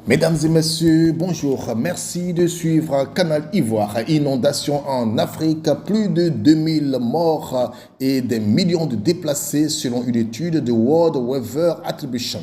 Mesdames et messieurs, bonjour. Merci de suivre Canal Ivoire. Inondation en Afrique, plus de 2000 morts et des millions de déplacés selon une étude de World Weather Attribution.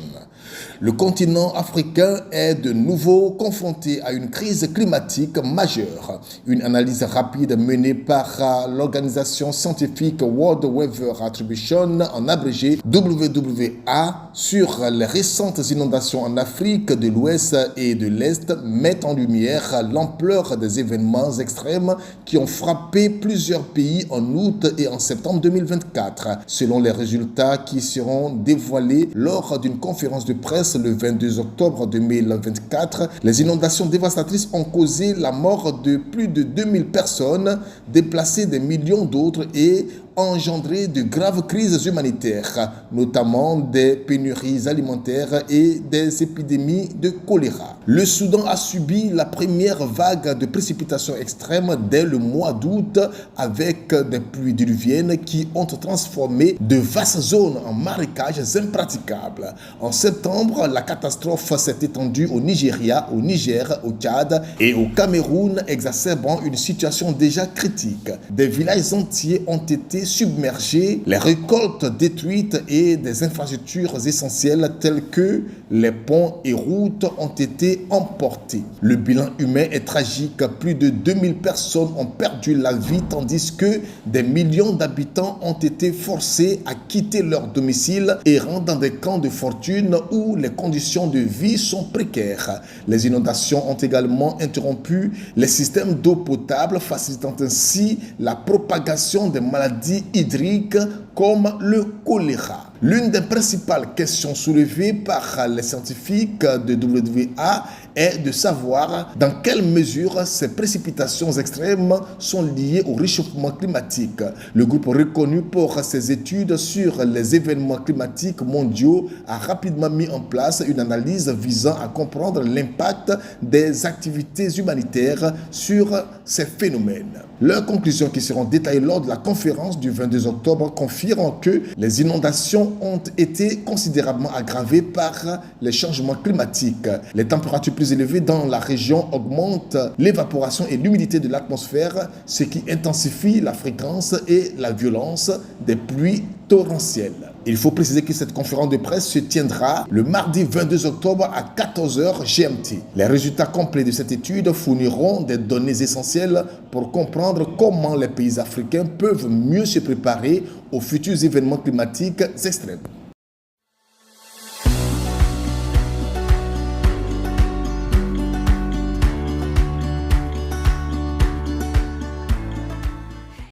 Le continent africain est de nouveau confronté à une crise climatique majeure. Une analyse rapide menée par l'organisation scientifique World Weather Attribution, en abrégé WWA, sur les récentes inondations en Afrique de l'Ouest et de l'Est met en lumière l'ampleur des événements extrêmes qui ont frappé plusieurs pays en août et en septembre 2024. Selon les résultats qui seront dévoilés lors d'une conférence de presse le 22 octobre 2024, les inondations dévastatrices ont causé la mort de plus de 2000 personnes, déplacé des millions d'autres et engendré de graves crises humanitaires, notamment des pénuries alimentaires et des épidémies de choléra. Le Soudan a subi la première vague de précipitations extrêmes dès le mois d'août avec des pluies diluviennes qui ont transformé de vastes zones en marécages impraticables. En septembre, la catastrophe s'est étendue au Nigeria, au Niger, au Tchad et au Cameroun, exacerbant une situation déjà critique. Des villages entiers ont été submergés, les récoltes détruites et des infrastructures essentielles telles que les ponts et routes ont été emportés. Le bilan humain est tragique. Plus de 2000 personnes ont perdu la vie tandis que des millions d'habitants ont été forcés à quitter leur domicile et rentrent dans des camps de fortune où les conditions de vie sont précaires. Les inondations ont également interrompu les systèmes d'eau potable, facilitant ainsi la propagation des maladies hydriques comme le choléra. L'une des principales questions soulevées par les scientifiques de WWA est de savoir dans quelle mesure ces précipitations extrêmes sont liées au réchauffement climatique. Le groupe reconnu pour ses études sur les événements climatiques mondiaux a rapidement mis en place une analyse visant à comprendre l'impact des activités humanitaires sur ces phénomènes. Leurs conclusions qui seront détaillées lors de la conférence du 22 octobre confirment que les inondations ont été considérablement aggravées par les changements climatiques. Les températures plus élevées dans la région augmentent l'évaporation et l'humidité de l'atmosphère, ce qui intensifie la fréquence et la violence des pluies torrentielles. Il faut préciser que cette conférence de presse se tiendra le mardi 22 octobre à 14h GMT. Les résultats complets de cette étude fourniront des données essentielles pour comprendre comment les pays africains peuvent mieux se préparer aux futurs événements climatiques extrêmes.